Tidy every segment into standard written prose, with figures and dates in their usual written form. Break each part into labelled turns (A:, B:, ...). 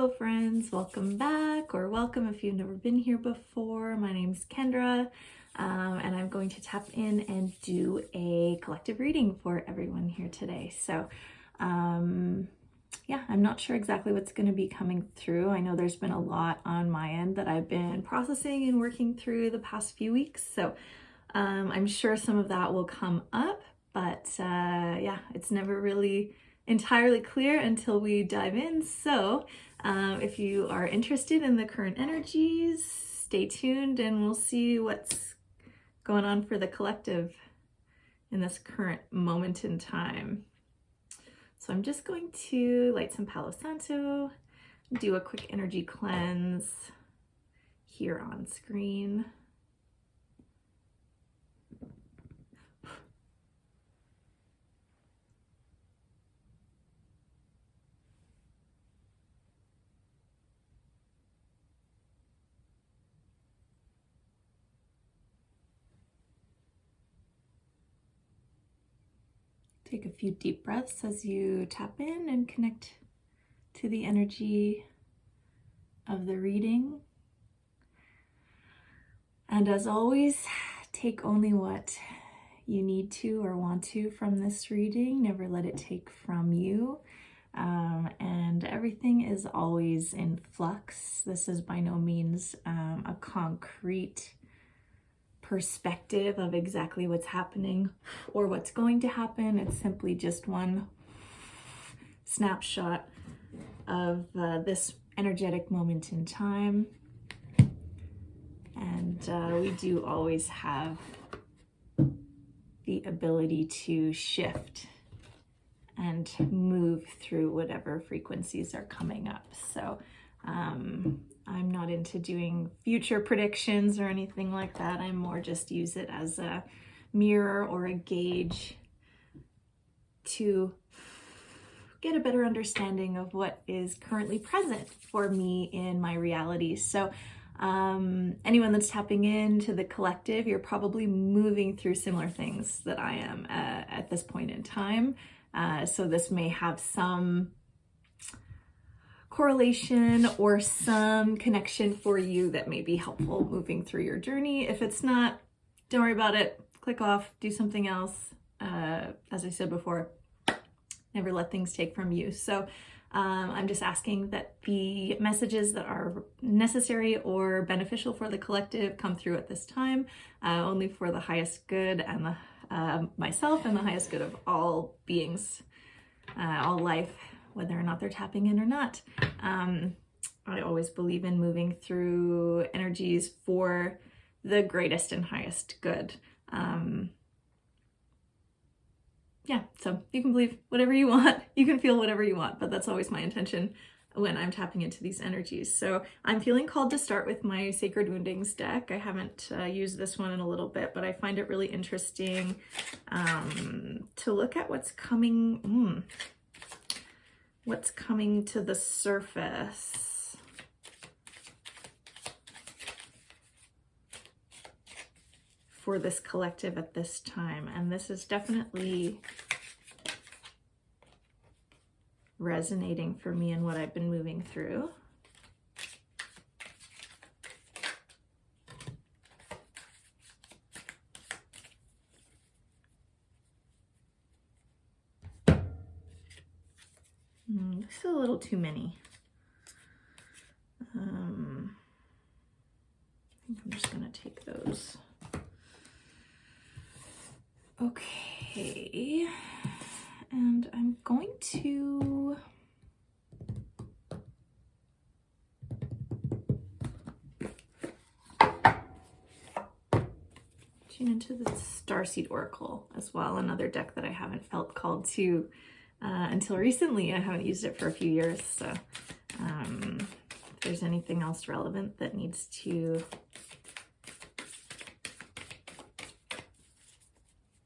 A: Hello friends, welcome back, or welcome if you've never been here before. My name's Kendra, and I'm going to tap in and do a collective reading for everyone here today. So yeah, I'm not sure exactly what's going to be coming through. I know there's been a lot on my end that I've been processing and working through the past few weeks, so I'm sure some of that will come up, but yeah, it's never really entirely clear until we dive in. So if you are interested in the current energies, stay tuned and we'll see what's going on for the collective in this current moment in time. So I'm just going to light some Palo Santo, do a quick energy cleanse here on screen. Take a few deep breaths as you tap in and connect to the energy of the reading. And as always, take only what you need to or want to from this reading. Never let it take from you. And everything is always in flux. This is by no means a concrete perspective of exactly what's happening or what's going to happen. It's simply just one snapshot of this energetic moment in time. And we do always have the ability to shift and move through whatever frequencies are coming up. So I'm not into doing future predictions or anything like that. I more just use it as a mirror or a gauge to get a better understanding of what is currently present for me in my reality. So anyone that's tapping into the collective, you're probably moving through similar things that I am at this point in time. So this may have some correlation or some connection for you that may be helpful moving through your journey. If it's not, don't worry about it. Click off, do something else. As I said before, never let things take from you. So I'm just asking that the messages that are necessary or beneficial for the collective come through at this time, only for the highest good and the myself and the highest good of all beings, all life, whether or not they're tapping in or not. I always believe in moving through energies for the greatest and highest good. Yeah, so you can believe whatever you want, you can feel whatever you want, but that's always my intention when I'm tapping into these energies. So I'm feeling called to start with my Sacred Woundings deck. I haven't used this one in a little bit, but I find it really interesting to look at what's coming to the surface. For this collective at this time. And this is definitely resonating for me in what I've been moving through. This is a little too many. I think I'm just gonna take those. Okay, and I'm going to tune into the Starseed Oracle as well, another deck that I haven't felt called to until recently. I haven't used it for a few years, so if there's anything else relevant that needs to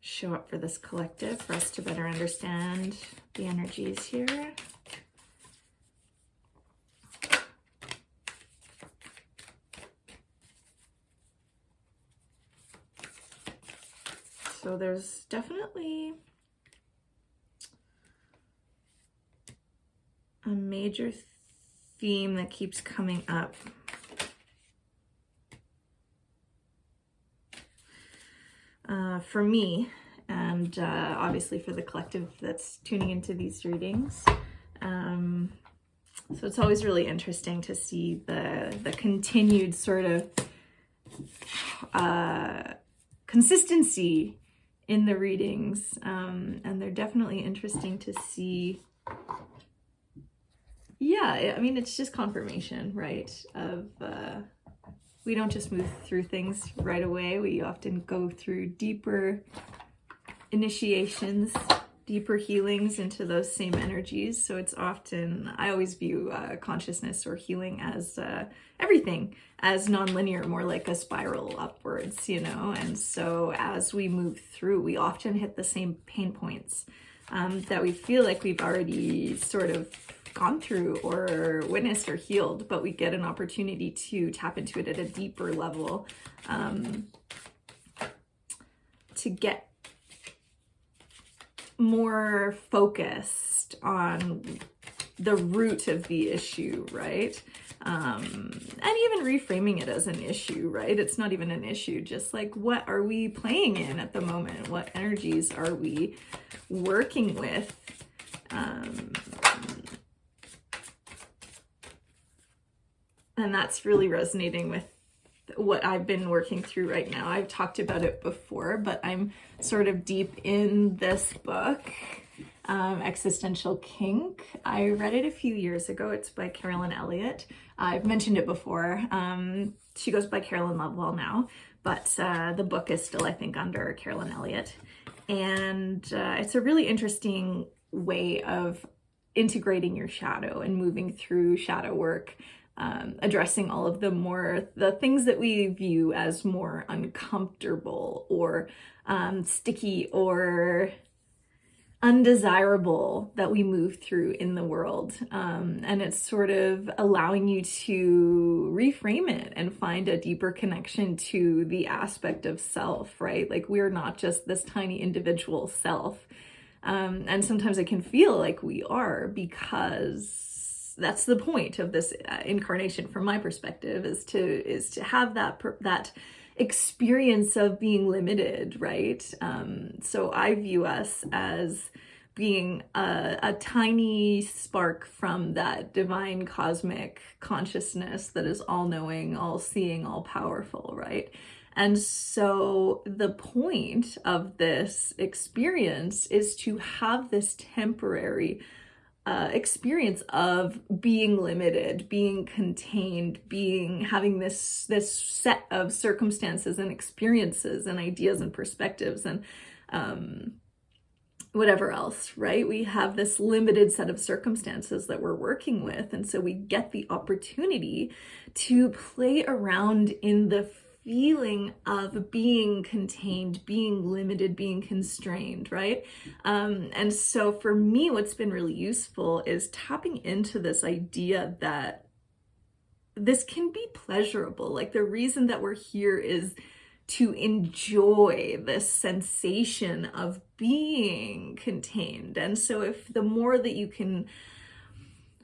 A: show up for this collective for us to better understand the energies here. So there's definitely a major theme that keeps coming up. For me, and obviously for the collective that's tuning into these readings. So it's always really interesting to see the continued sort of consistency in the readings, and they're definitely interesting to see. Yeah, I mean, it's just confirmation, right, of we don't just move through things right away. We often go through deeper initiations, deeper healings into those same energies. So it's often, I always view consciousness or healing as everything as nonlinear, more like a spiral upwards, you know? And so as we move through, we often hit the same pain points that we feel like we've already sort of gone through or witnessed or healed, but we get an opportunity to tap into it at a deeper level, to get more focused on the root of the issue, right? And even reframing it as an issue, right? It's not even an issue, just like, what are we playing in at the moment? What energies are we working with? And that's really resonating with what I've been working through right now. I've talked about it before, but I'm sort of deep in this book, Existential Kink. I read it a few years ago. It's by Carolyn Elliot. I've mentioned it before. She goes by Carolyn Lovewell now, but the book is still, I think, under Carolyn Elliot. And it's a really interesting way of integrating your shadow and moving through shadow work. Addressing all of the things that we view as more uncomfortable or sticky or undesirable that we move through in the world. And it's sort of allowing you to reframe it and find a deeper connection to the aspect of self, right? Like, we're not just this tiny individual self. And sometimes it can feel like we are, because that's the point of this incarnation, from my perspective, is to have that experience of being limited, right? So I view us as being a tiny spark from that divine cosmic consciousness that is all-knowing, all-seeing, all-powerful, right? And so the point of this experience is to have this temporary experience of being limited, being contained, having this set of circumstances and experiences and ideas and perspectives and whatever else, right? We have this limited set of circumstances that we're working with, and so we get the opportunity to play around in the feeling of being contained, being limited, being constrained, right? And so for me, what's been really useful is tapping into this idea that this can be pleasurable. Like, the reason that we're here is to enjoy this sensation of being contained. And so if the more that you can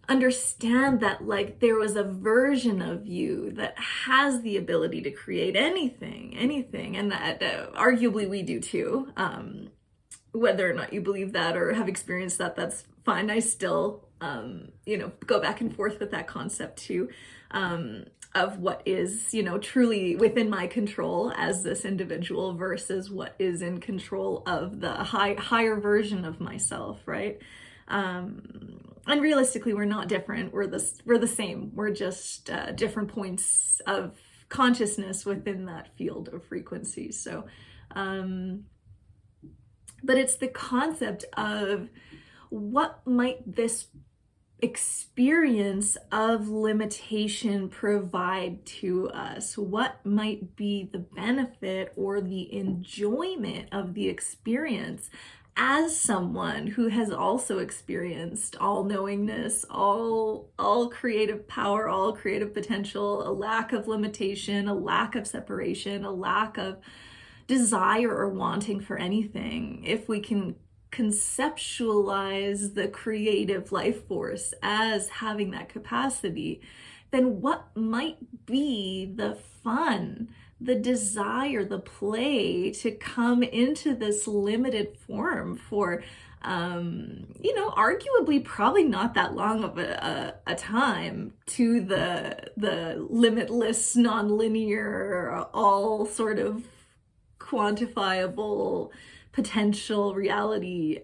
A: understand that, like, there was a version of you that has the ability to create anything, and that arguably we do too. Whether or not you believe that or have experienced that, that's fine. I still, go back and forth with that concept too, of what is, truly within my control as this individual versus what is in control of the higher version of myself, right? And realistically, we're not different. We're the same. We're just different points of consciousness within that field of frequency. So, but it's the concept of what might this experience of limitation provide to us? What might be the benefit or the enjoyment of the experience as someone who has also experienced all knowingness, all creative power, all creative potential, a lack of limitation, a lack of separation, a lack of desire or wanting for anything? If we can conceptualize the creative life force as having that capacity, then what might be the fun, the desire, the play to come into this limited form for, arguably probably not that long of a time to the limitless, non-linear, all sort of quantifiable potential reality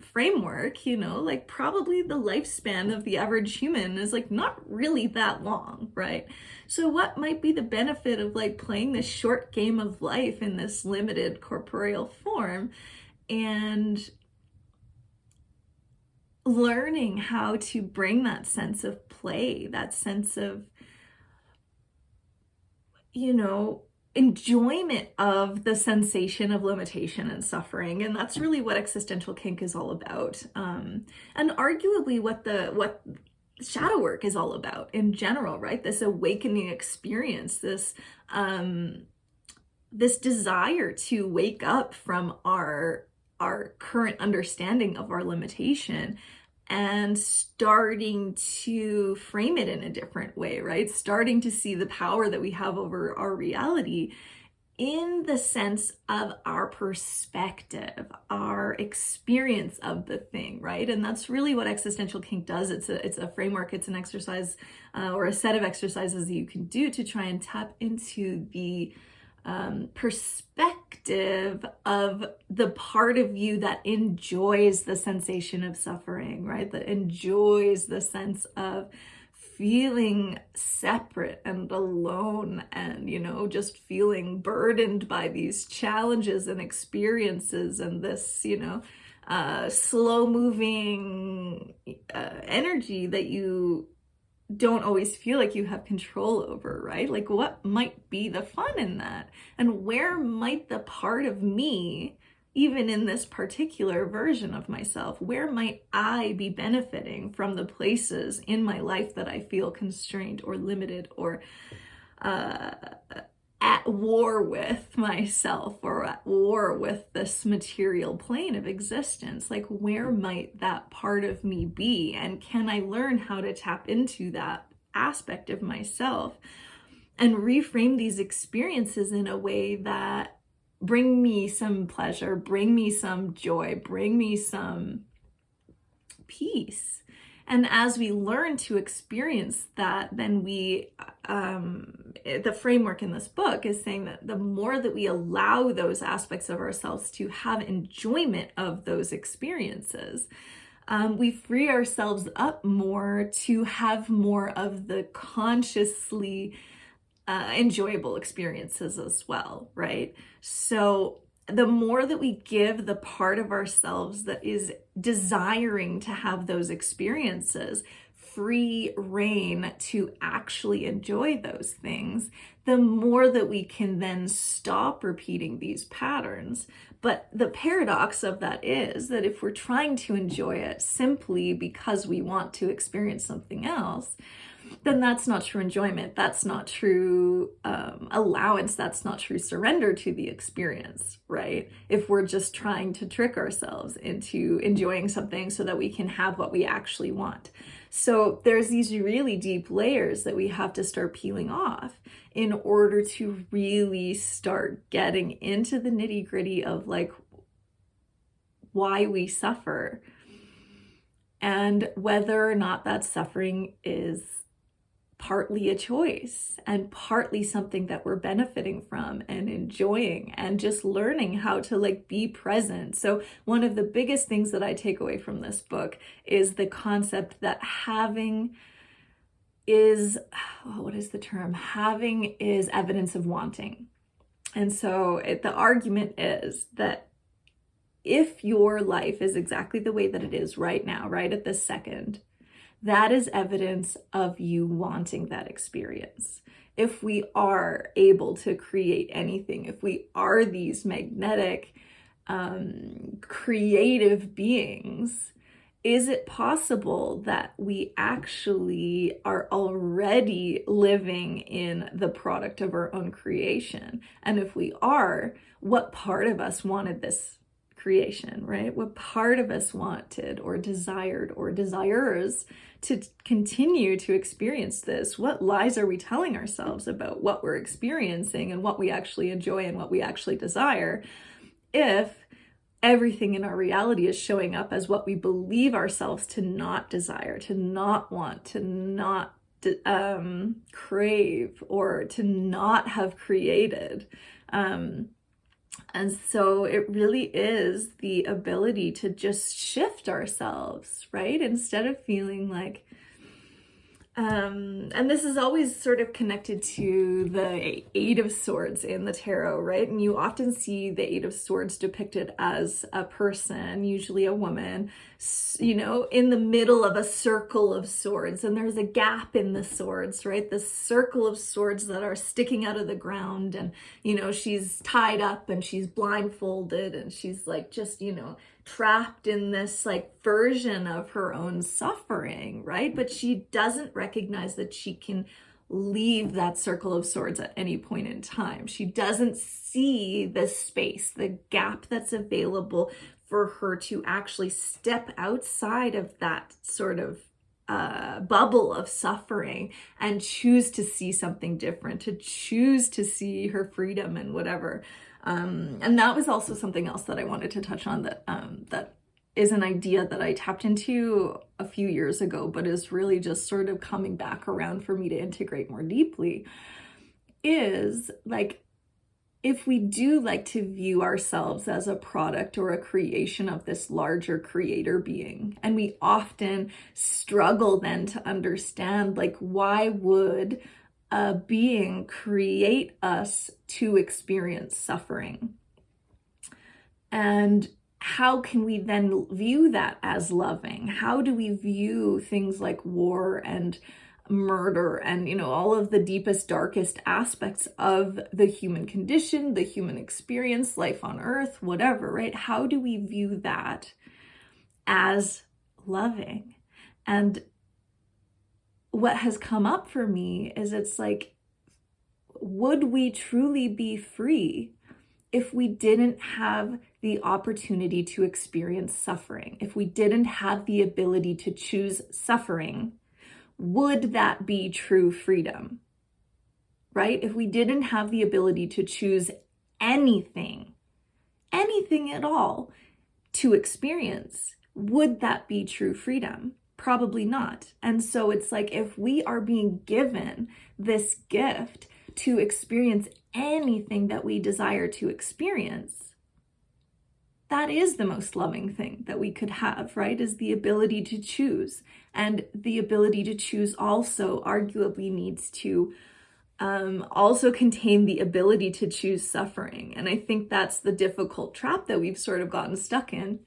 A: framework, like probably the lifespan of the average human is like not really that long, right? So what might be the benefit of like playing this short game of life in this limited corporeal form and learning how to bring that sense of play, that sense of, enjoyment of the sensation of limitation and suffering. And that's really what existential kink is all about. And arguably what shadow work is all about in general, right? This awakening experience, this desire to wake up from our current understanding of our limitation and starting to frame it in a different way, right? Starting to see the power that we have over our reality in the sense of our perspective, our experience of the thing, right? And that's really what existential kink does. It's a framework, it's an exercise or a set of exercises that you can do to try and tap into the perspective of the part of you that enjoys the sensation of suffering, right? That enjoys the sense of feeling separate and alone and, just feeling burdened by these challenges and experiences and this, slow moving energy that you don't always feel like you have control over, right? Like what might be the fun in that? And where might the part of me, even in this particular version of myself, where might I be benefiting from the places in my life that I feel constrained or limited or at war with myself or at war with this material plane of existence? Like where might that part of me be? And can I learn how to tap into that aspect of myself and reframe these experiences in a way that bring me some pleasure, bring me some joy, bring me some peace? And as we learn to experience that, then the framework in this book is saying that the more that we allow those aspects of ourselves to have enjoyment of those experiences, we free ourselves up more to have more of the consciously enjoyable experiences as well, right? So the more that we give the part of ourselves that is desiring to have those experiences free reign to actually enjoy those things, the more that we can then stop repeating these patterns. But the paradox of that is that if we're trying to enjoy it simply because we want to experience something else, then that's not true enjoyment. That's not true allowance. That's not true surrender to the experience, right? If we're just trying to trick ourselves into enjoying something so that we can have what we actually want. So there's these really deep layers that we have to start peeling off in order to really start getting into the nitty-gritty of like why we suffer and whether or not that suffering is partly a choice and partly something that we're benefiting from and enjoying and just learning how to like be present. So one of the biggest things that I take away from this book is the concept that having is, what is the term? Having is evidence of wanting. And so the argument is that if your life is exactly the way that it is right now, right at this second, that is evidence of you wanting that experience. If we are able to create anything, if we are these magnetic, creative beings, is it possible that we actually are already living in the product of our own creation? And if we are, what part of us wanted this creation, right? What part of us wanted or desired or desires to continue to experience this? What lies are we telling ourselves about what we're experiencing and what we actually enjoy and what we actually desire, if everything in our reality is showing up as what we believe ourselves to not desire, to not want, to not crave, or to not have created? And so it really is the ability to just shift ourselves, right? Instead of feeling like, and this is always sort of connected to the Eight of Swords in the tarot, right? And you often see the Eight of Swords depicted as a person, usually a woman, you know, in the middle of a circle of swords. And there's a gap in the swords, right? The circle of swords that are sticking out of the ground. And, you know, she's tied up and she's blindfolded and she's like just, you know, trapped in this like version of her own suffering, right? But she doesn't recognize that she can leave that circle of swords at any point in time. She doesn't see the space, the gap that's available for her to actually step outside of that sort of bubble of suffering and choose to see something different, to choose to see her freedom and whatever. And that was also something else that I wanted to touch on, that that is an idea that I tapped into a few years ago, but is really just sort of coming back around for me to integrate more deeply, is like, if we do like to view ourselves as a product or a creation of this larger creator being, and we often struggle then to understand, like, why would a being create us to experience suffering? And how can we then view that as loving? How do we view things like war and murder and, you know, all of the deepest, darkest aspects of the human condition, the human experience, life on earth, whatever, right? How do we view that as loving? And what has come up for me is, it's like, would we truly be free if we didn't have the opportunity to experience suffering? If we didn't have the ability to choose suffering, would that be true freedom? Right? If we didn't have the ability to choose anything at all to experience, would that be true freedom? Probably not. And so it's like, if we are being given this gift to experience anything that we desire to experience, that is the most loving thing that we could have, right? Is the ability to choose. And the ability to choose also arguably needs to also contain the ability to choose suffering. And I think that's the difficult trap that we've sort of gotten stuck in,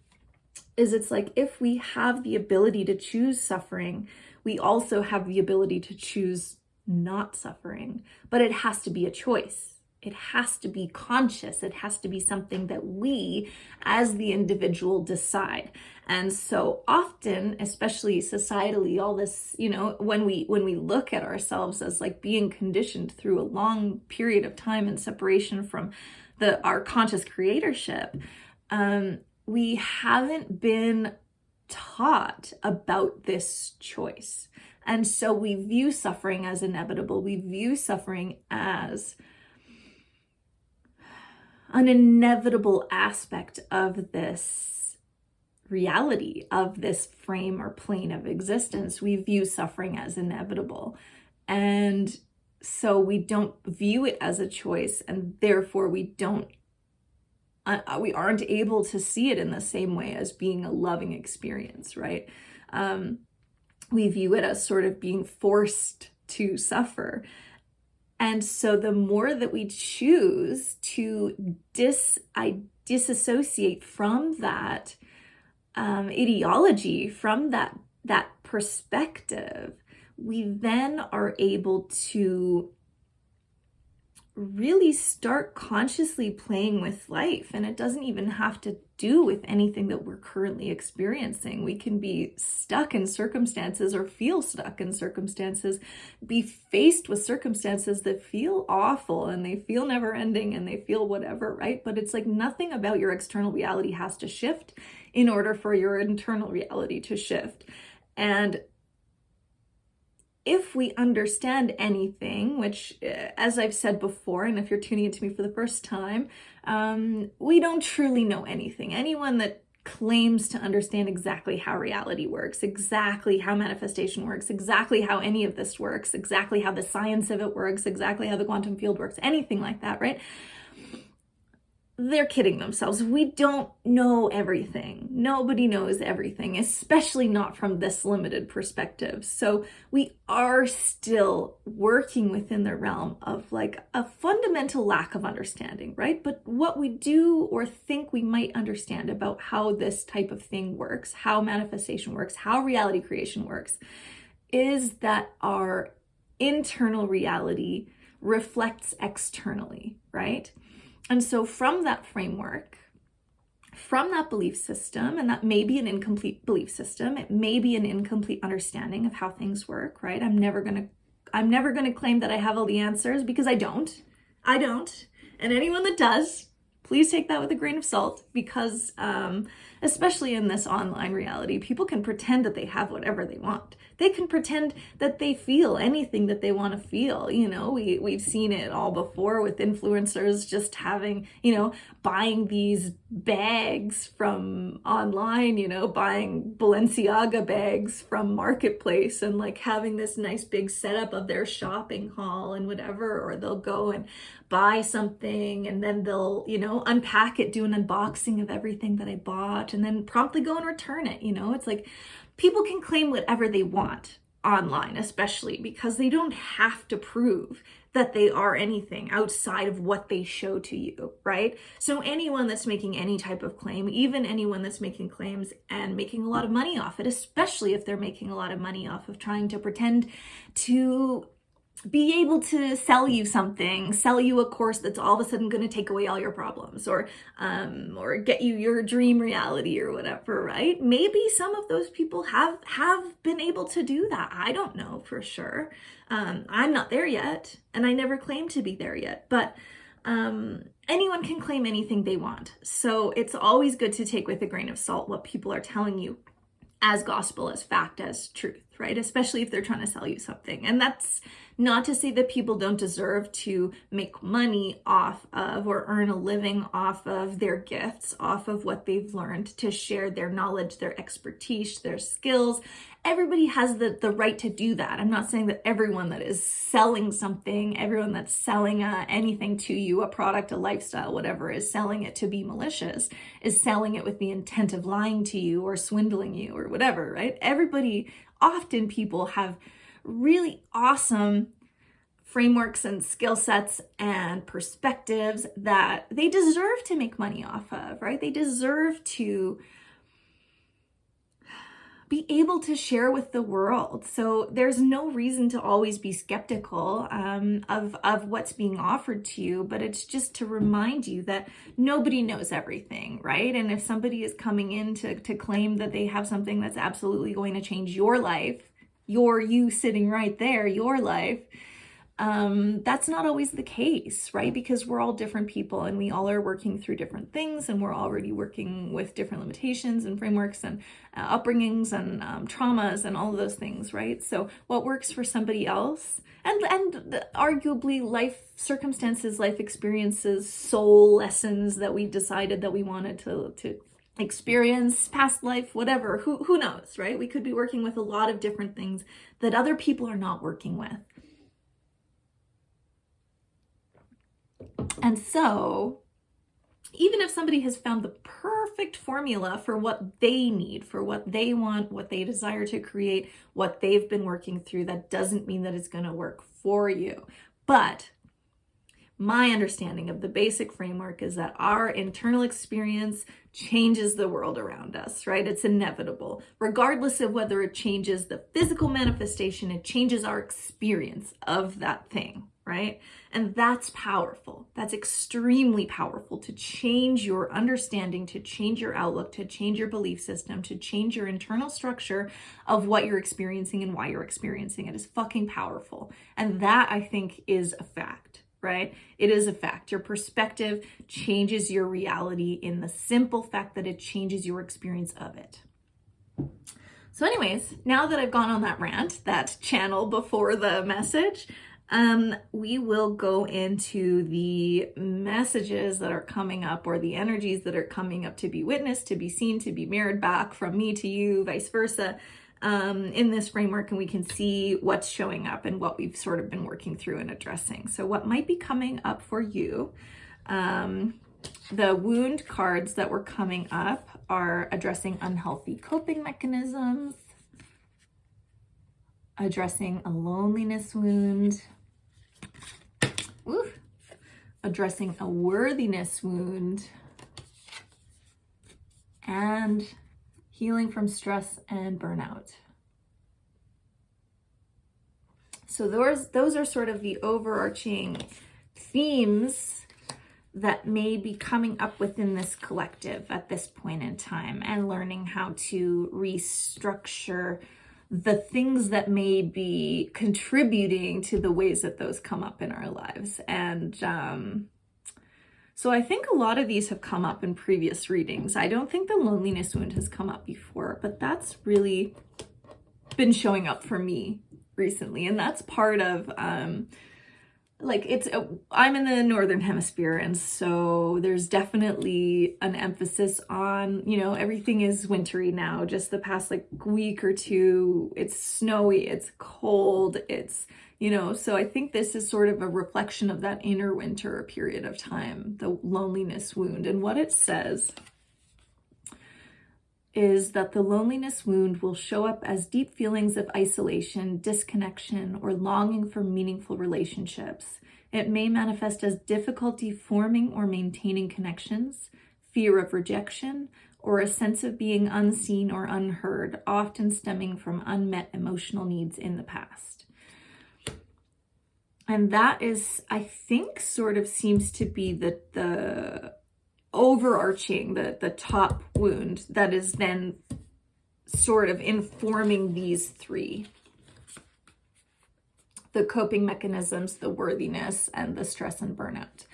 A: is it's like, if we have the ability to choose suffering, we also have the ability to choose not suffering. But it has to be a choice. It has to be conscious. It has to be something that we as the individual decide. And so often, especially societally, all this, you know, when we look at ourselves as like being conditioned through a long period of time in separation from our conscious creatorship, we haven't been taught about this choice. And so we view suffering as inevitable. We view suffering as an inevitable aspect of this reality, of this frame or plane of existence. We view suffering as inevitable. And so we don't view it as a choice, and therefore we aren't able to see it in the same way as being a loving experience, right? We view it as sort of being forced to suffer. And so the more that we choose to disassociate from that ideology, from that perspective, we then are able to really start consciously playing with life. And it doesn't even have to do with anything that we're currently experiencing. We can be stuck in circumstances or feel stuck in circumstances, be faced with circumstances that feel awful and they feel never ending and they feel whatever, right? But it's like nothing about your external reality has to shift in order for your internal reality to shift. And if we understand anything, which, as I've said before, and if you're tuning into me for the first time, we don't truly know anything. Anyone that claims to understand exactly how reality works, exactly how manifestation works, exactly how any of this works, exactly how the science of it works, exactly how the quantum field works, anything like that, right? They're kidding themselves. We don't know everything. Nobody knows everything, especially not from this limited perspective. So we are still working within the realm of like a fundamental lack of understanding, right? But what we do or think we might understand about how this type of thing works, how manifestation works, how reality creation works, is that our internal reality reflects externally, right? And so from that framework, from that belief system, and that may be an incomplete belief system, it may be an incomplete understanding of how things work, right? I'm never gonna claim that I have all the answers, because I don't. And anyone that does, please take that with a grain of salt, because especially in this online reality, people can pretend that they have whatever they want. They can pretend that they feel anything that they want to feel. You know, we've seen it all before with influencers just having, you know, buying these bags from online, you know, buying Balenciaga bags from Marketplace and like having this nice big setup of their shopping haul and whatever, or they'll go and buy something and then they'll, you know, unpack it, do an unboxing of everything that I bought and then promptly go and return it. You know, it's like people can claim whatever they want online, especially because they don't have to prove that they are anything outside of what they show to you, right? So anyone that's making any type of claim, even anyone that's making claims and making a lot of money off it, especially if they're making a lot of money off of trying to pretend to be able to sell you something, sell you a course that's all of a sudden going to take away all your problems, or get you your dream reality or whatever, right? Maybe some of those people have been able to do that. I don't know for sure. I'm not there yet, and I never claimed to be there yet, but anyone can claim anything they want. So it's always good to take with a grain of salt what people are telling you as gospel, as fact, as truth, right? Especially if they're trying to sell you something. And that's not to say that people don't deserve to make money off of or earn a living off of their gifts, off of what they've learned, to share their knowledge, their expertise, their skills. Everybody has the right to do that. I'm not saying that everyone that is selling something, everyone that's selling anything to you, a product, a lifestyle, whatever, is selling it to be malicious, is selling it with the intent of lying to you or swindling you or whatever, right? Often people have really awesome frameworks and skill sets and perspectives that they deserve to make money off of, right? They deserve to be able to share with the world. So there's no reason to always be skeptical of what's being offered to you, but it's just to remind you that nobody knows everything, right? And if somebody is coming in to claim that they have something that's absolutely going to change your life, you sitting right there, your life, that's not always the case, right? Because we're all different people and we all are working through different things, and we're already working with different limitations and frameworks and upbringings and traumas and all of those things, right? So what works for somebody else, and arguably life circumstances, life experiences, soul lessons that we decided that we wanted to experience, past life, whatever, who knows, right? We could be working with a lot of different things that other people are not working with. And so, even if somebody has found the perfect formula for what they need, for what they want, what they desire to create, what they've been working through, that doesn't mean that it's going to work for you. But my understanding of the basic framework is that our internal experience changes the world around us, right? It's inevitable. Regardless of whether it changes the physical manifestation, it changes our experience of that thing, right? And that's powerful. That's extremely powerful to change your understanding, to change your outlook, to change your belief system, to change your internal structure of what you're experiencing and why you're experiencing it is fucking powerful. And that, I think, is a fact, right? It is a fact. Your perspective changes your reality in the simple fact that it changes your experience of it. So anyways, now that I've gone on that rant, that channel before the message, we will go into the messages that are coming up, or the energies that are coming up to be witnessed, to be seen, to be mirrored back from me to you, vice versa, in this framework, and we can see what's showing up and what we've sort of been working through and addressing. So what might be coming up for you, the wound cards that were coming up are addressing unhealthy coping mechanisms, addressing a loneliness wound, addressing a worthiness wound, and healing from stress and burnout. So those are sort of the overarching themes that may be coming up within this collective at this point in time, and learning how to restructure the things that may be contributing to the ways that those come up in our lives. And so I think a lot of these have come up in previous readings. I don't think the loneliness wound has come up before, but that's really been showing up for me recently. And that's part of I'm in the Northern Hemisphere, and so there's definitely an emphasis on, everything is wintry now. Just the past week or two, it's snowy, it's cold, it's, so I think this is sort of a reflection of that inner winter period of time, the loneliness wound. And what it says is that the loneliness wound will show up as deep feelings of isolation, disconnection, or longing for meaningful relationships. It may manifest as difficulty forming or maintaining connections, fear of rejection, or a sense of being unseen or unheard, often stemming from unmet emotional needs in the past. And that is, I think, sort of seems to be the overarching, the top wound that is then sort of informing these three: the coping mechanisms, the worthiness, and the stress and burnout.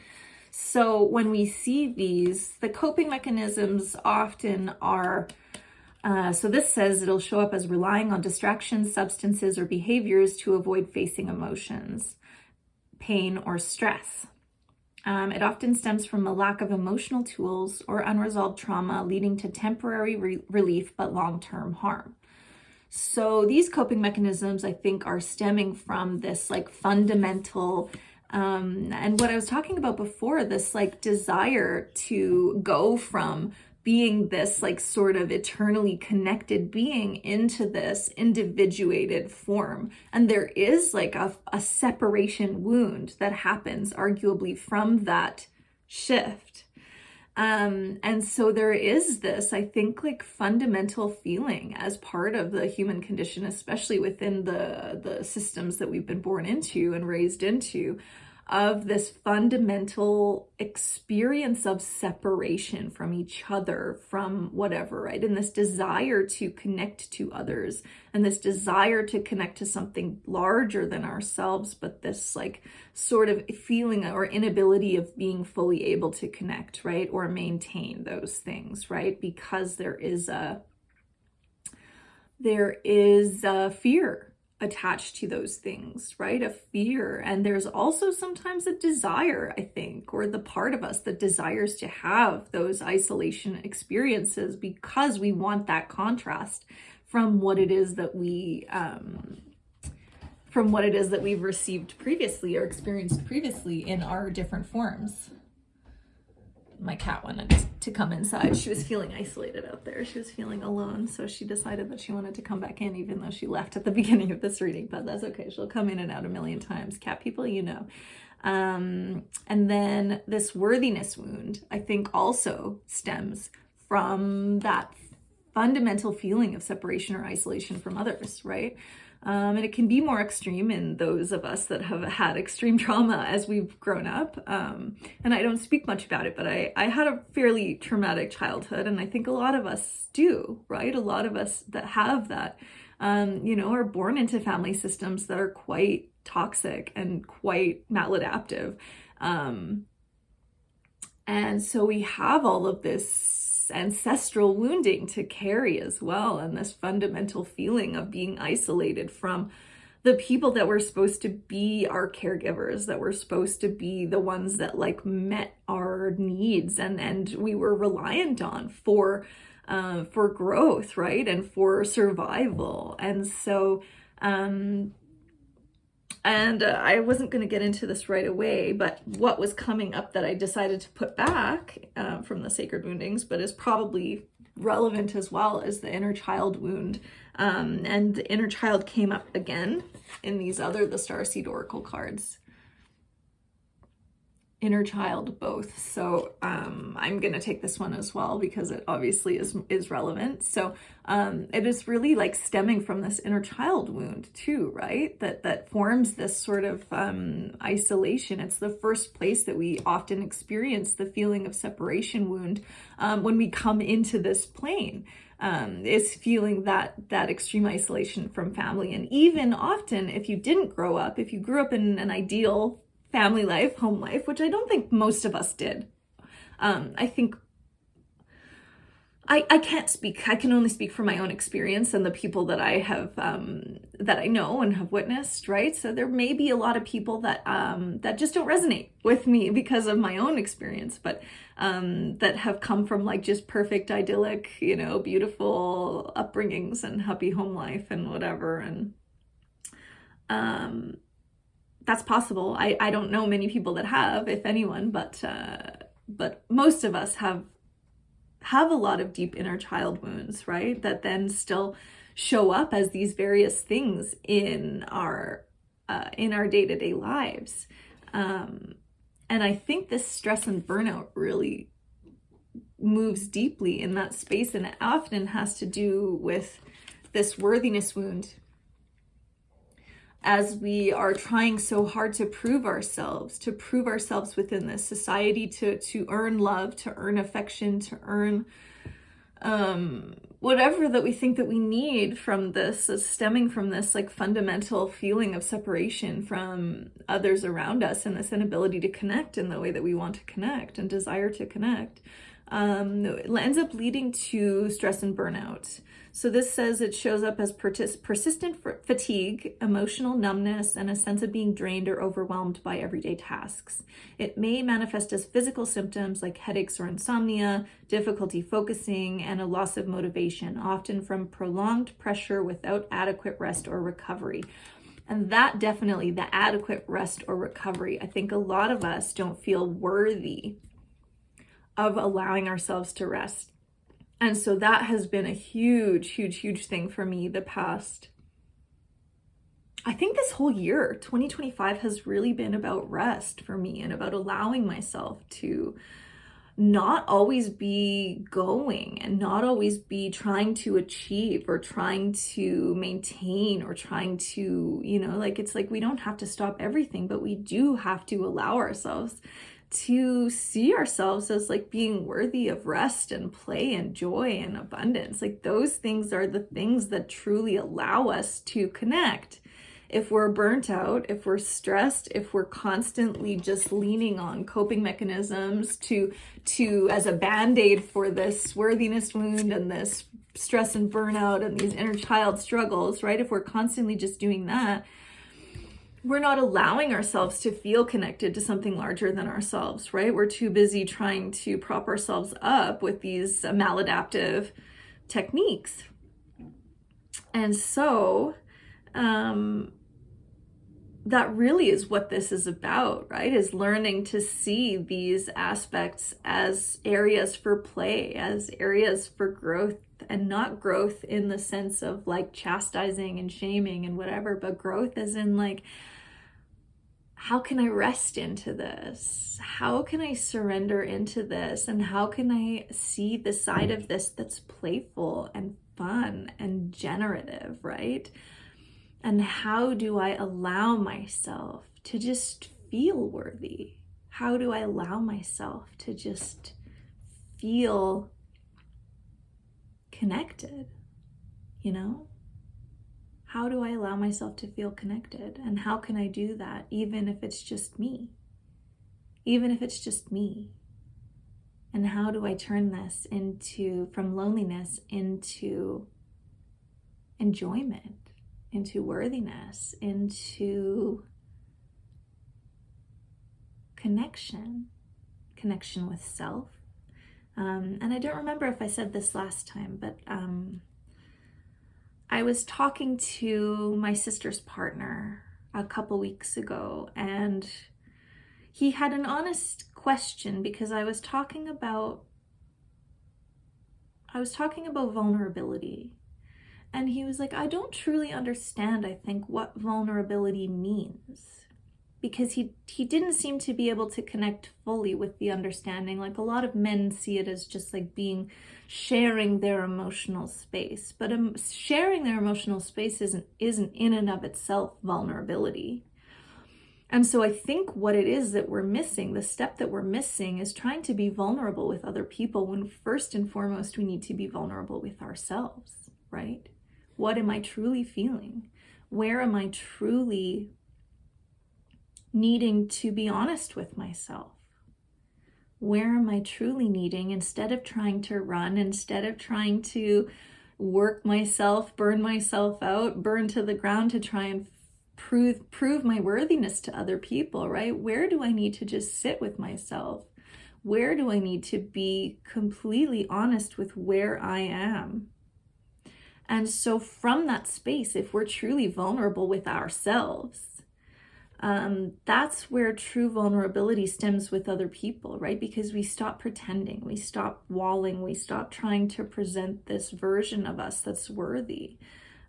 A: So when we see these, the coping mechanisms often are, so this says it'll show up as relying on distractions, substances, or behaviors to avoid facing emotions, pain, or stress. It often stems from a lack of emotional tools or unresolved trauma, leading to temporary relief but long-term harm. So these coping mechanisms, I think, are stemming from this fundamental, and what I was talking about before, this desire to go from being this sort of eternally connected being into this individuated form. And there is a separation wound that happens arguably from that shift. And so there is this, I think, fundamental feeling as part of the human condition, especially within the systems that we've been born into and raised into, of this fundamental experience of separation from each other, from whatever, right? And this desire to connect to others, and this desire to connect to something larger than ourselves, but this sort of feeling or inability of being fully able to connect, right? Or maintain those things, right? Because there is a fear attached to those things, right? A fear. And there's also sometimes a desire, I think, or the part of us that desires to have those isolation experiences because we want that contrast from what it is that we've received previously or experienced previously in our different forms. My cat wanted to come inside. She was feeling isolated out there. She was feeling alone. So she decided that she wanted to come back in, even though she left at the beginning of this reading, but that's okay. She'll come in and out a million times. Cat people, And then this worthiness wound, I think, also stems from that fundamental feeling of separation or isolation from others, right? And it can be more extreme in those of us that have had extreme trauma as we've grown up. And I don't speak much about it, but I had a fairly traumatic childhood, and I think a lot of us do, right? A lot of us that have that, are born into family systems that are quite toxic and quite maladaptive. And so we have all of this ancestral wounding to carry as well, and this fundamental feeling of being isolated from the people that were supposed to be our caregivers, that were supposed to be the ones that like met our needs and we were reliant on for growth, right? And for survival. And so, I wasn't going to get into this right away, but what was coming up that I decided to put back from the Sacred Woundings, but is probably relevant as well, is the inner child wound. And the inner child came up again in the Starseed Oracle cards. Inner child both. So I'm going to take this one as well because it obviously is relevant. So it is really like stemming from this inner child wound too, right? That forms this sort of isolation. It's the first place that we often experience the feeling of separation wound when we come into this plane. Is feeling that extreme isolation from family. And even often, if you didn't grow up, if you grew up in an ideal family life, home life, which I don't think most of us did. I think I can't speak. I can only speak from my own experience and the people that I have, that I know and have witnessed, right? So there may be a lot of people that just don't resonate with me because of my own experience, but that have come from like just perfect, idyllic, beautiful upbringings and happy home life and whatever. And that's possible. I don't know many people that have, if anyone, but most of us have a lot of deep inner child wounds, right? That then still show up as these various things in our day-to-day lives. And I think this stress and burnout really moves deeply in that space, and it often has to do with this worthiness wound. As we are trying so hard to prove ourselves within this society, to earn love, to earn affection, to earn whatever that we think that we need from this, is stemming from this like fundamental feeling of separation from others around us, and this inability to connect in the way that we want to connect and desire to connect. It ends up leading to stress and burnout. So this says it shows up as persistent fatigue, emotional numbness, and a sense of being drained or overwhelmed by everyday tasks. It may manifest as physical symptoms like headaches or insomnia, difficulty focusing, and a loss of motivation, often from prolonged pressure without adequate rest or recovery. And that definitely, the adequate rest or recovery, I think a lot of us don't feel worthy of allowing ourselves to rest. And so that has been a huge, huge, huge thing for me the past, I think this whole year, 2025 has really been about rest for me, and about allowing myself to not always be going and not always be trying to achieve or trying to maintain or trying to, it's like we don't have to stop everything, but we do have to allow ourselves to see ourselves as like being worthy of rest and play and joy and abundance. Like those things are the things that truly allow us to connect. If we're burnt out, if we're stressed, if we're constantly just leaning on coping mechanisms to as a band-aid for this worthiness wound and this stress and burnout and these inner child struggles, right? If we're constantly just doing that, we're not allowing ourselves to feel connected to something larger than ourselves, right? We're too busy trying to prop ourselves up with these maladaptive techniques. And so that really is what this is about, right? Is learning to see these aspects as areas for play, as areas for growth, and not growth in the sense of like chastising and shaming and whatever, but growth as in like, how can I rest into this? How can I surrender into this? And how can I see the side of this that's playful and fun and generative, right? And how do I allow myself to just feel worthy? How do I allow myself to just feel connected? You know? How do I allow myself to feel connected? And how can I do that even if it's just me? Even if it's just me. And how do I turn this from loneliness into enjoyment, into worthiness, into connection with self? And I don't remember if I said this last time, but I was talking to my sister's partner a couple weeks ago, and he had an honest question because I was talking about vulnerability. And he was like, I don't truly understand, I think, what vulnerability means. Because he didn't seem to be able to connect fully with the understanding. Like, a lot of men see it as just like sharing their emotional space. But sharing their emotional space isn't in and of itself vulnerability. And so I think what it is that we're missing, the step that we're missing, is trying to be vulnerable with other people when first and foremost we need to be vulnerable with ourselves, right? What am I truly feeling? Where am I truly needing to be honest with myself? Where am I truly needing, instead of trying to run, instead of trying to work myself, burn myself out, burn to the ground to try and prove my worthiness to other people, right? Where do I need to just sit with myself? Where do I need to be completely honest with where I am? And so from that space, if we're truly vulnerable with ourselves, that's where true vulnerability stems with other people, right? Because we stop pretending, we stop walling, we stop trying to present this version of us that's worthy.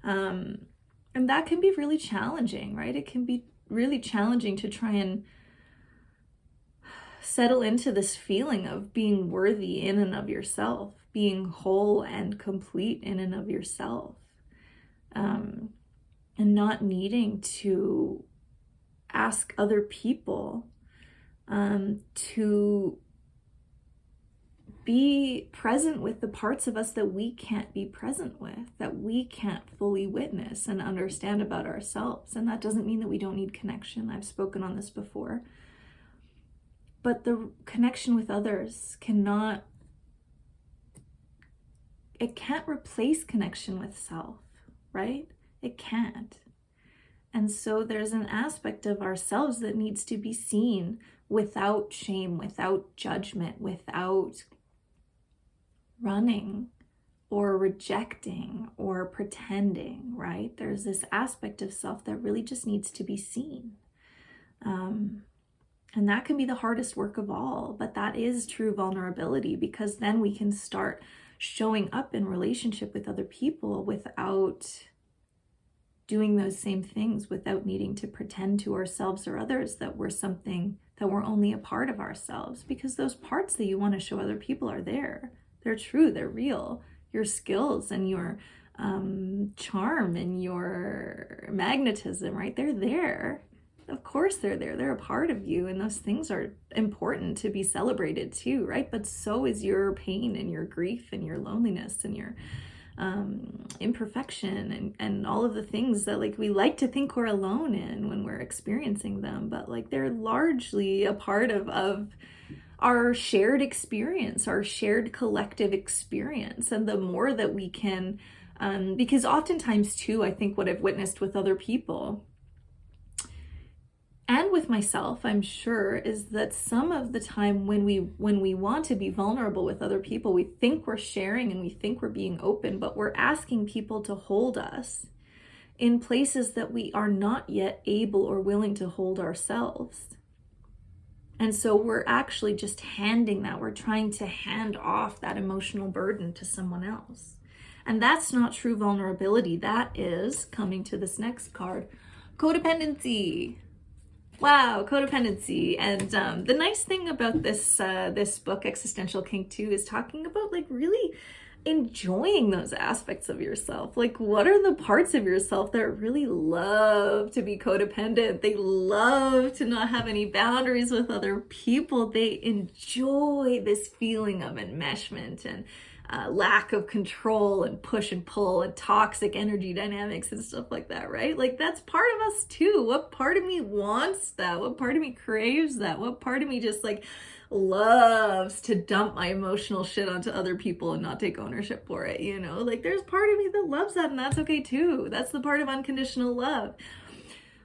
A: And that can be really challenging, right? It can be really challenging to try and settle into this feeling of being worthy in and of yourself, being whole and complete in and of yourself, and not needing to ask other people to be present with the parts of us that we can't be present with, that we can't fully witness and understand about ourselves. And that doesn't mean that we don't need connection. I've spoken on this before. But the connection with others can't replace connection with self, right? It can't. And so there's an aspect of ourselves that needs to be seen without shame, without judgment, without running or rejecting or pretending, right? There's this aspect of self that really just needs to be seen. And that can be the hardest work of all, but that is true vulnerability, because then we can start showing up in relationship with other people without doing those same things, without needing to pretend to ourselves or others that we're something, that we're only a part of ourselves, because those parts that you want to show other people are there. They're true, they're real. Your skills and your charm and your magnetism, right? They're there. Of course they're there. They're a part of you, and those things are important to be celebrated too, right? But so is your pain and your grief and your loneliness and your imperfection and all of the things that like we like to think we're alone in when we're experiencing them, but like they're largely a part of our shared experience, our shared collective experience. And the more that we can, because oftentimes too, I think what I've witnessed with other people and with myself, I'm sure, is that some of the time when we want to be vulnerable with other people, we think we're sharing and we think we're being open, but we're asking people to hold us in places that we are not yet able or willing to hold ourselves. And so we're actually just handing that. We're trying to hand off that emotional burden to someone else. And that's not true vulnerability. That is, coming to this next card, codependency. Wow, codependency. And the nice thing about this book, Existential Kink 2, is talking about like really enjoying those aspects of yourself. Like, what are the parts of yourself that really love to be codependent? They love to not have any boundaries with other people. They enjoy this feeling of enmeshment and lack of control and push and pull and toxic energy dynamics and stuff like that, right? Like, that's part of us too. What part of me wants that? What part of me craves that? What part of me just like loves to dump my emotional shit onto other people and not take ownership for it, you know? Like, there's part of me that loves that, and that's okay too. That's the part of unconditional love.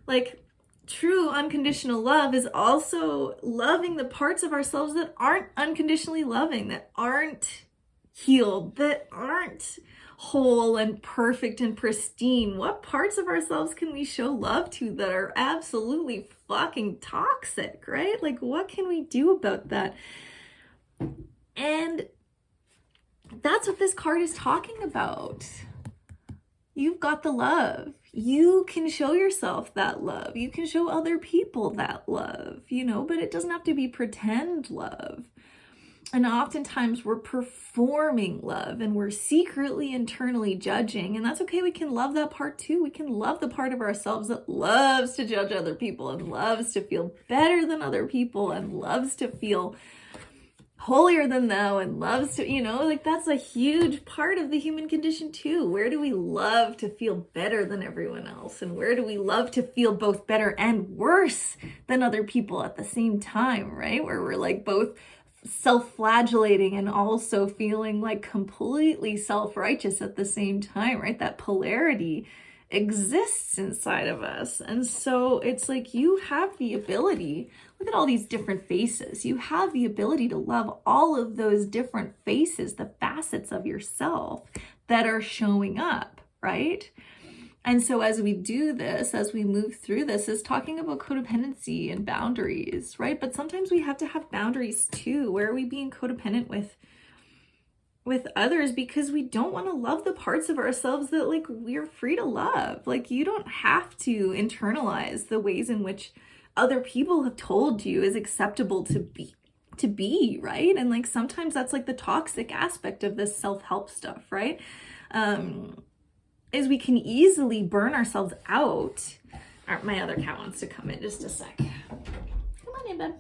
A: Like, true unconditional love is also loving the parts of ourselves that aren't unconditionally loving, that aren't healed, that aren't whole and perfect and pristine. What parts of ourselves can we show love to that are absolutely fucking toxic, right? Like, what can we do about that? And that's what this card is talking about. You've got the love. You can show yourself that love. You can show other people that love, you know, but it doesn't have to be pretend love. And oftentimes we're performing love and we're secretly internally judging, and that's okay. We can love that part too. We can love the part of ourselves that loves to judge other people and loves to feel better than other people and loves to feel holier than thou and loves to, you know, like, that's a huge part of the human condition too. Where do we love to feel better than everyone else? And where do we love to feel both better and worse than other people at the same time, right? Where we're like both self-flagellating and also feeling like completely self-righteous at the same time, right? That polarity exists inside of us. And so it's like, you have the ability, look at all these different faces. You have the ability to love all of those different faces, the facets of yourself that are showing up, right? And so as we do this, as we move through this, is talking about codependency and boundaries, right? But sometimes we have to have boundaries too. Where are we being codependent with others because we don't want to love the parts of ourselves that, like, we're free to love? Like, you don't have to internalize the ways in which other people have told you is acceptable to be, right? And like, sometimes that's like the toxic aspect of this self-help stuff, right? Is we can easily burn ourselves out. My other cat wants to come in just a sec. Come on in, bud.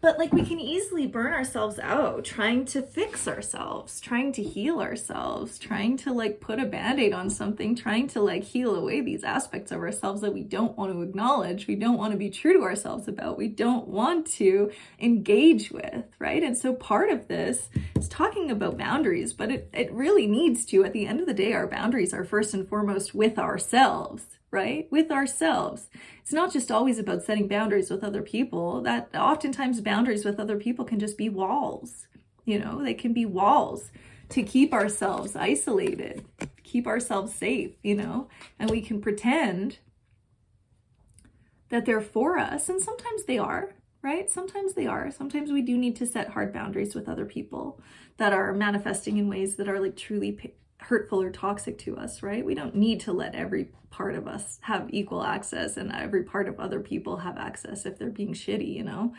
A: But like, we can easily burn ourselves out trying to fix ourselves, trying to heal ourselves, trying to like put a band-aid on something, trying to like heal away these aspects of ourselves that we don't want to acknowledge, we don't want to be true to ourselves about, we don't want to engage with, right? And so part of this is talking about boundaries, but it really needs to, at the end of the day, our boundaries are first and foremost with ourselves, right? With ourselves. It's not just always about setting boundaries with other people. That oftentimes boundaries with other people can just be walls. You know, they can be walls to keep ourselves isolated, keep ourselves safe, you know, and we can pretend that they're for us. And sometimes they are, right? Sometimes they are. Sometimes we do need to set hard boundaries with other people that are manifesting in ways that are like truly hurtful or toxic to us, right? We don't need to let every part of us have equal access and every part of other people have access if they're being shitty, you know?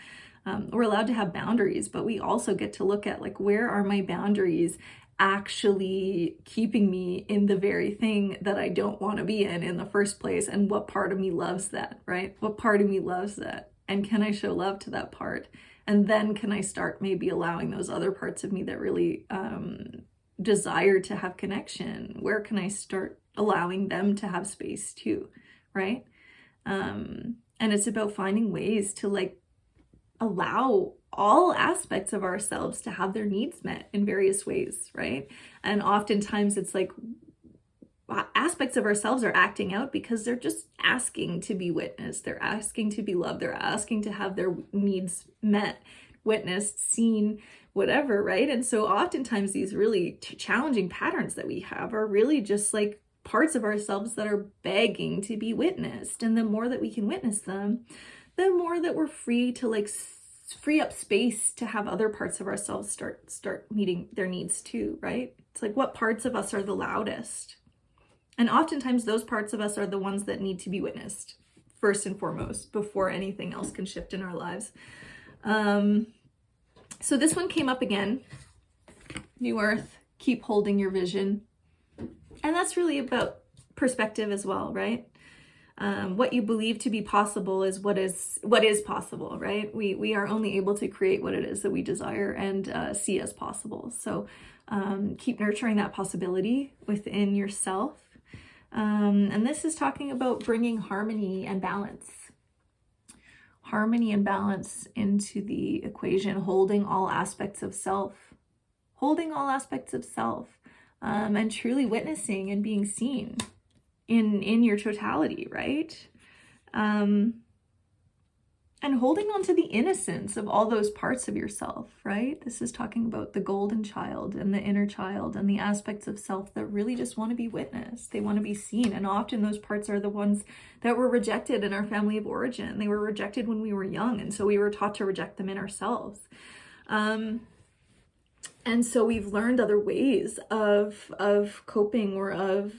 A: We're allowed to have boundaries, but we also get to look at like, where are my boundaries actually keeping me in the very thing that I don't want to be in the first place? And what part of me loves that, right? What part of me loves that? And can I show love to that part? And then can I start maybe allowing those other parts of me that really desire to have connection? Where can I start allowing them to have space too, right? And it's about finding ways to like allow all aspects of ourselves to have their needs met in various ways, right? And oftentimes it's like aspects of ourselves are acting out because they're just asking to be witnessed, they're asking to be loved, they're asking to have their needs met, witnessed, seen, whatever, right? And so oftentimes these really challenging patterns that we have are really just like parts of ourselves that are begging to be witnessed. And the more that we can witness them, the more that we're free to like free up space to have other parts of ourselves start meeting their needs too, right? It's like, what parts of us are the loudest? And oftentimes those parts of us are the ones that need to be witnessed first and foremost before anything else can shift in our lives. So this one came up again. new earth, keep holding your vision. And that's really about perspective as well, right? What you believe to be possible is what is possible, right? We are only able to create what it is that we desire and see as possible. So keep nurturing that possibility within yourself. And this is talking about bringing harmony and balance. Harmony and balance into the equation, holding all aspects of self. Holding all aspects of self. And truly witnessing and being seen in your totality, right? And holding on to the innocence of all those parts of yourself, right? This is talking about the golden child and the inner child and the aspects of self that really just want to be witnessed. They want to be seen. And often those parts are the ones that were rejected in our family of origin. They were rejected when we were young. And so we were taught to reject them in ourselves. And so we've learned other ways of coping or of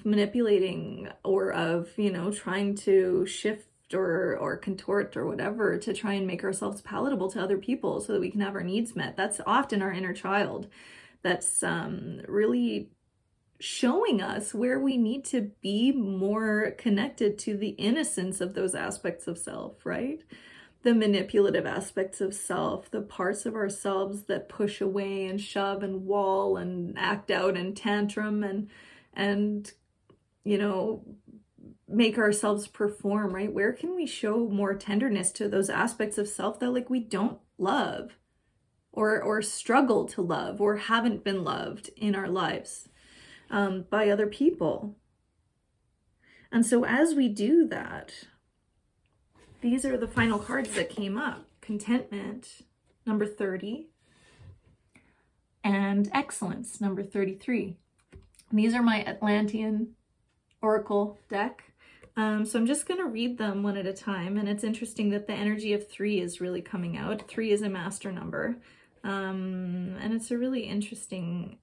A: manipulating or of, trying to shift or contort or whatever to try and make ourselves palatable to other people so that we can have our needs met. That's often our inner child that's really showing us where we need to be more connected to the innocence of those aspects of self, right? The manipulative aspects of self, the parts of ourselves that push away and shove and wall and act out and tantrum and make ourselves perform, right? Where can we show more tenderness to those aspects of self that we don't love or struggle to love or haven't been loved in our lives by other people? And so as we do that, these are the final cards that came up. Contentment, number 30, and excellence, number 33. And these are my Atlantean Oracle deck. So I'm just going to read them one at a time. And it's interesting that the energy of 3 is really coming out. 3 is a master number. And it's a really interesting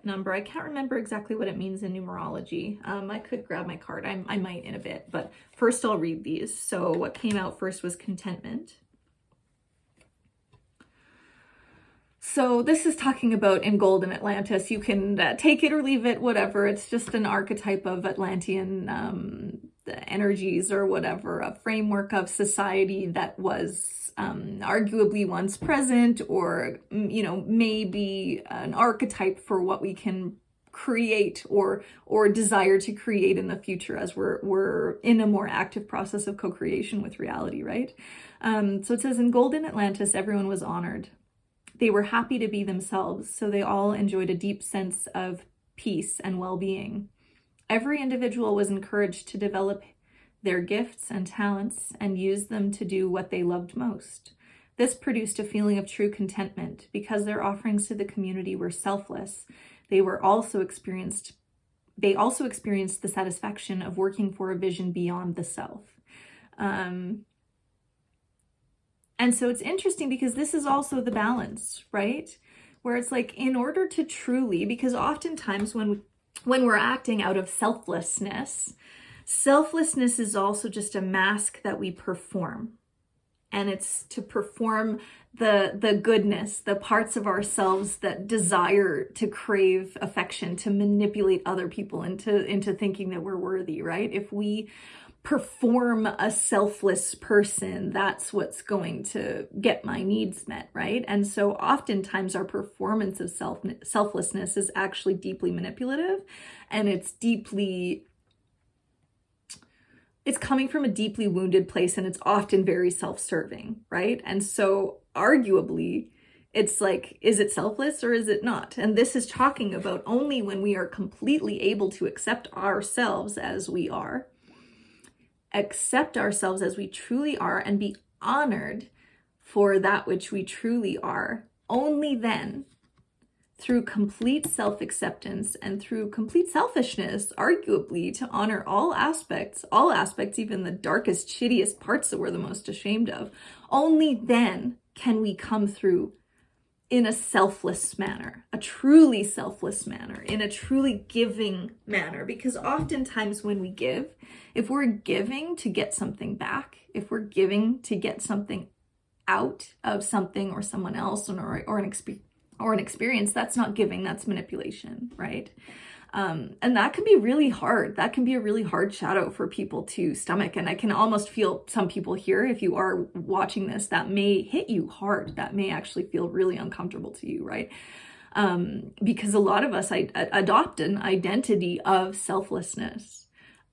A: number. I can't remember exactly what it means in numerology. I could grab my card. I might in a bit, but first I'll read these. So what came out first was contentment. So this is talking about in Golden Atlantis. You can take it or leave it, whatever. It's just an archetype of Atlantean energies or whatever, a framework of society that was arguably once present, or maybe an archetype for what we can create or desire to create in the future as we're in a more active process of co-creation with reality, right? So it says, in Golden Atlantis, everyone was honored. They were happy to be themselves, so they all enjoyed a deep sense of peace and well-being. Every individual was encouraged to develop their gifts and talents and use them to do what they loved most. This produced a feeling of true contentment because their offerings to the community were selfless. They also experienced the satisfaction of working for a vision beyond the self. And so it's interesting because this is also the balance, right? Where it's in order to truly, because oftentimes when we're acting out of selflessness is also just a mask that we perform. And it's to perform the goodness, the parts of ourselves that desire to crave affection, to manipulate other people into thinking that we're worthy, right? If we perform a selfless person, that's what's going to get my needs met, right? And so oftentimes our performance of selflessness is actually deeply manipulative, and it's coming from a deeply wounded place, and it's often very self-serving, right? And so arguably it's is it selfless or is it not? And this is talking about only when we are completely able to accept ourselves as we are, accept ourselves as we truly are, and be honored for that which we truly are. Only then, through complete self-acceptance and through complete selfishness, arguably, to honor all aspects, even the darkest, shittiest parts that we're the most ashamed of, only then can we come through in a selfless manner, a truly selfless manner, in a truly giving manner. Because oftentimes when we give, if we're giving to get something back, if we're giving to get something out of something or someone else or an or an experience, that's not giving, that's manipulation, right? And that can be really hard. That can be a really hard shadow for people to stomach. And I can almost feel some people here, if you are watching this, that may hit you hard. That may actually feel really uncomfortable to you, right? Because a lot of us adopt an identity of selflessness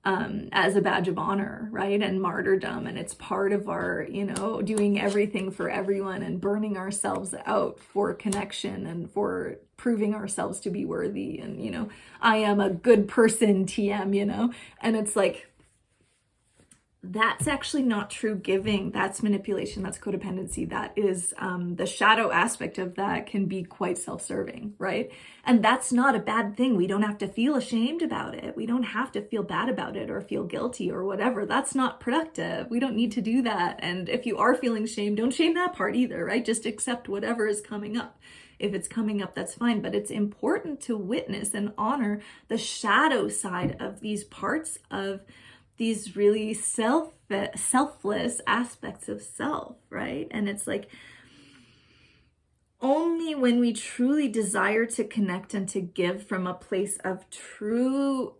A: as a badge of honor, right? And martyrdom. And it's part of our, doing everything for everyone and burning ourselves out for connection and for proving ourselves to be worthy. And, I am a good person, TM, and it's like, that's actually not true giving. That's manipulation. That's codependency. That is the shadow aspect of that can be quite self-serving, right? And that's not a bad thing. We don't have to feel ashamed about it. We don't have to feel bad about it or feel guilty or whatever. That's not productive. We don't need to do that. And if you are feeling shame, don't shame that part either, right? Just accept whatever is coming up. If it's coming up, that's fine. But it's important to witness and honor the shadow side of these parts of these really selfless aspects of self, right? And it's like, only when we truly desire to connect and to give from a place of true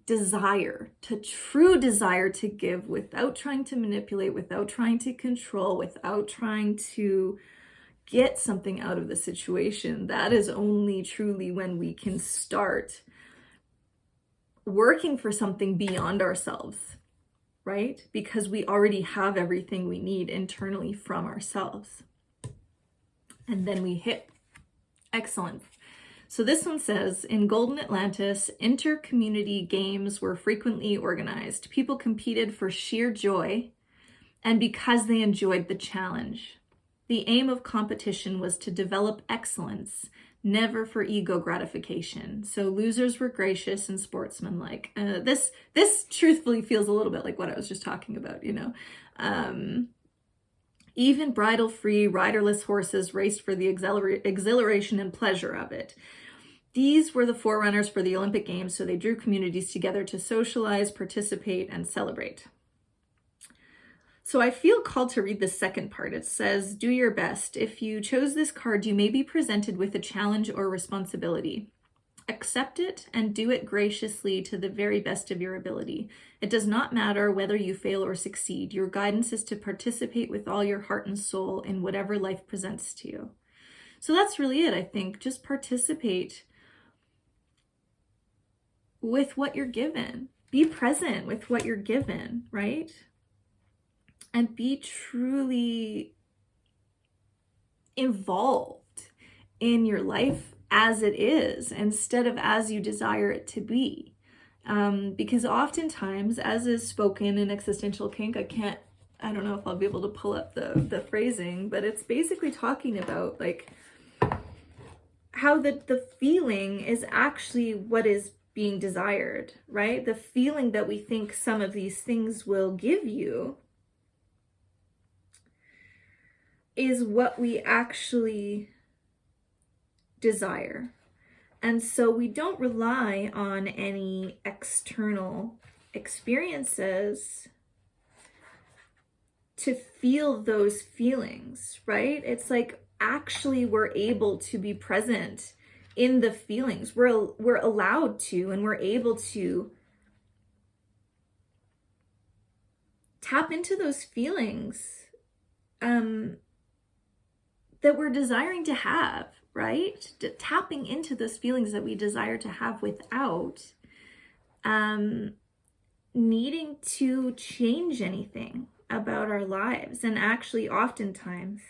A: desire to give, without trying to manipulate, without trying to control, without trying to get something out of the situation, that is only truly when we can start working for something beyond ourselves, right? Because we already have everything we need internally from ourselves. And then we hit excellence. So this one says, in Golden Atlantis, inter-community games were frequently organized. People competed for sheer joy and because they enjoyed the challenge. The aim of competition was to develop excellence, never for ego gratification. So losers were gracious and sportsmanlike. This truthfully feels a little bit like what I was just talking about, Even bridle-free, riderless horses raced for the exhilaration and pleasure of it. These were the forerunners for the Olympic Games, so they drew communities together to socialize, participate, and celebrate. So I feel called to read the second part. It says, do your best. If you chose this card, you may be presented with a challenge or responsibility. Accept it and do it graciously to the very best of your ability. It does not matter whether you fail or succeed. Your guidance is to participate with all your heart and soul in whatever life presents to you. So that's really it, I think. Just participate with what you're given. Be present with what you're given, right? And be truly involved in your life as it is, instead of as you desire it to be. Because oftentimes, as is spoken in Existential Kink, I don't know if I'll be able to pull up the phrasing, but it's basically talking about like how the feeling is actually what is being desired, right? The feeling that we think some of these things will give you is what we actually desire. And so we don't rely on any external experiences to feel those feelings, right? It's like actually we're able to be present in the feelings. We're allowed to, and we're able to tap into those feelings that we're desiring to have, right? Tapping into those feelings that we desire to have without needing to change anything about our lives. And actually, oftentimes,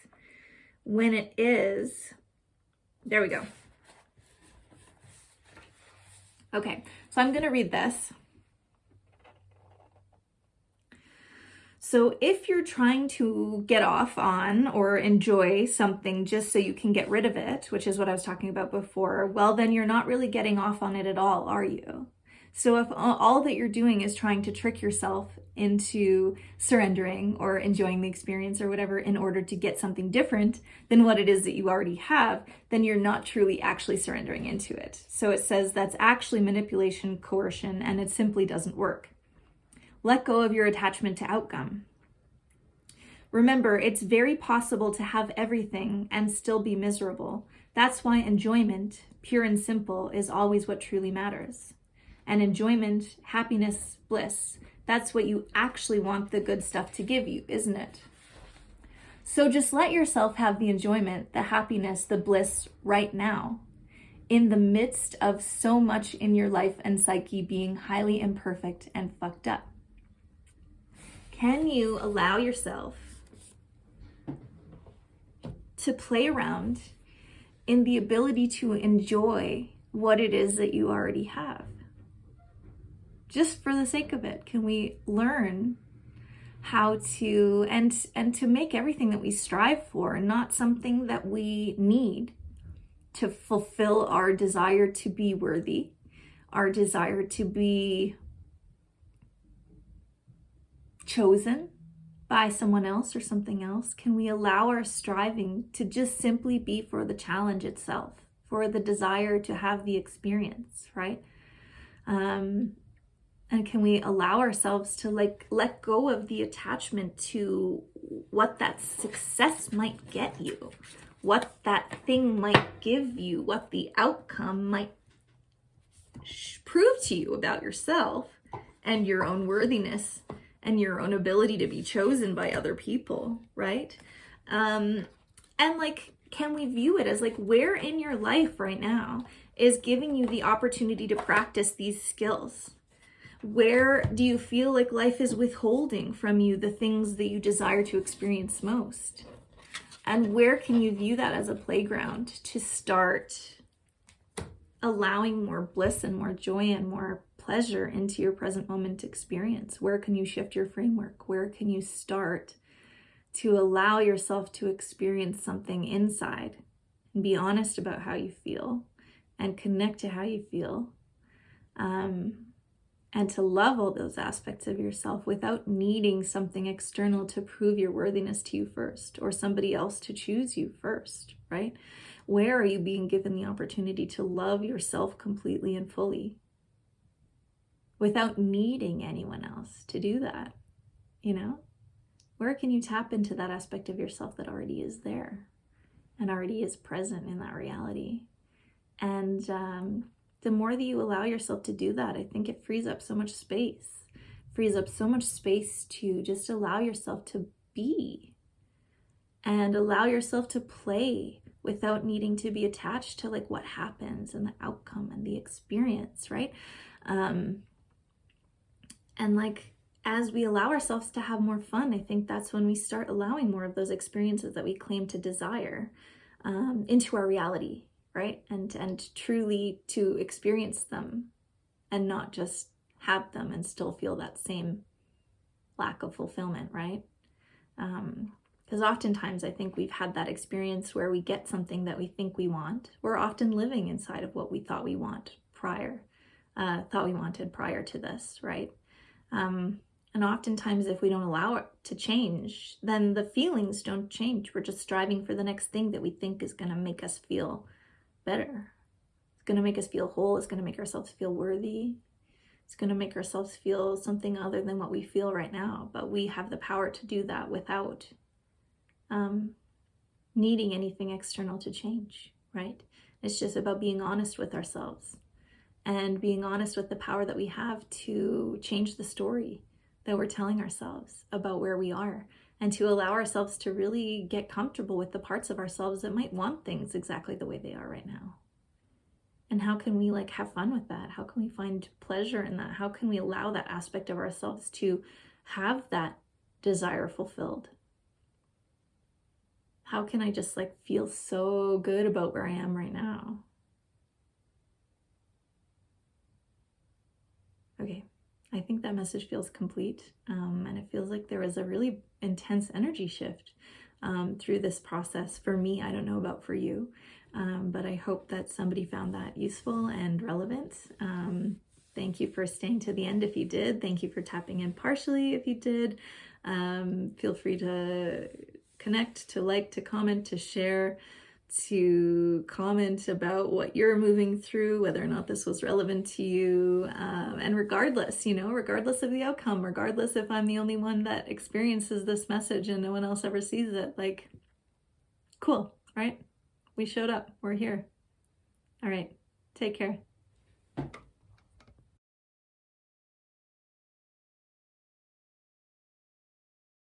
A: when it is, there we go. Okay, so I'm going to read this. So if you're trying to get off on or enjoy something just so you can get rid of it, which is what I was talking about before, well, then you're not really getting off on it at all, are you? So if all that you're doing is trying to trick yourself into surrendering or enjoying the experience or whatever in order to get something different than what it is that you already have, then you're not truly actually surrendering into it. So it says that's actually manipulation, coercion, and it simply doesn't work. Let go of your attachment to outcome. Remember, it's very possible to have everything and still be miserable. That's why enjoyment, pure and simple, is always what truly matters. And enjoyment, happiness, bliss, that's what you actually want the good stuff to give you, isn't it? So just let yourself have the enjoyment, the happiness, the bliss right now, in the midst of so much in your life and psyche being highly imperfect and fucked up. Can you allow yourself to play around in the ability to enjoy what it is that you already have? Just for the sake of it, can we learn how to, and to make everything that we strive for not something that we need to fulfill our desire to be worthy, our desire to be chosen by someone else or something else? Can we allow our striving to just simply be for the challenge itself, for the desire to have the experience, right? And can we allow ourselves to let go of the attachment to what that success might get you, what that thing might give you, what the outcome might prove to you about yourself and your own worthiness and your own ability to be chosen by other people, right? And can we view it as where in your life right now is giving you the opportunity to practice these skills? Where do you feel like life is withholding from you the things that you desire to experience most? And where can you view that as a playground to start allowing more bliss and more joy and more pleasure into your present moment experience? Where can you shift your framework? Where can you start to allow yourself to experience something inside and be honest about how you feel and connect to how you feel? And to love all those aspects of yourself without needing something external to prove your worthiness to you first, or somebody else to choose you first, right? Where are you being given the opportunity to love yourself completely and fully without needing anyone else to do that? You know, where can you tap into that aspect of yourself that already is there and already is present in that reality? And the more that you allow yourself to do that, I think it frees up so much space, to just allow yourself to be and allow yourself to play without needing to be attached to what happens and the outcome and the experience, right? And as we allow ourselves to have more fun, I think that's when we start allowing more of those experiences that we claim to desire into our reality, right? And truly to experience them and not just have them and still feel that same lack of fulfillment, right? Because oftentimes I think we've had that experience where we get something that we think we want. We're often living inside of what we thought we wanted prior to this, right? And oftentimes if we don't allow it to change, then the feelings don't change. We're just striving for the next thing that we think is going to make us feel better. It's going to make us feel whole. It's going to make ourselves feel worthy. It's going to make ourselves feel something other than what we feel right now. But we have the power to do that without needing anything external to change, right? It's just about being honest with ourselves and being honest with the power that we have to change the story that we're telling ourselves about where we are, and to allow ourselves to really get comfortable with the parts of ourselves that might want things exactly the way they are right now. And how can we have fun with that? How can we find pleasure in that? How can we allow that aspect of ourselves to have that desire fulfilled? How can I just feel so good about where I am right now? Okay, I think that message feels complete, and it feels like there was a really intense energy shift through this process for me. I don't know about for you, but I hope that somebody found that useful and relevant. Thank you for staying to the end if you did. Thank you for tapping in partially if you did. Feel free to connect, to like, to comment, to share. to comment about what you're moving through, whether or not this was relevant to you. And regardless, you know, regardless of the outcome, regardless if I'm the only one that experiences this message and no one else ever sees it, like, cool, right? We showed up. We're here. All right. Take care.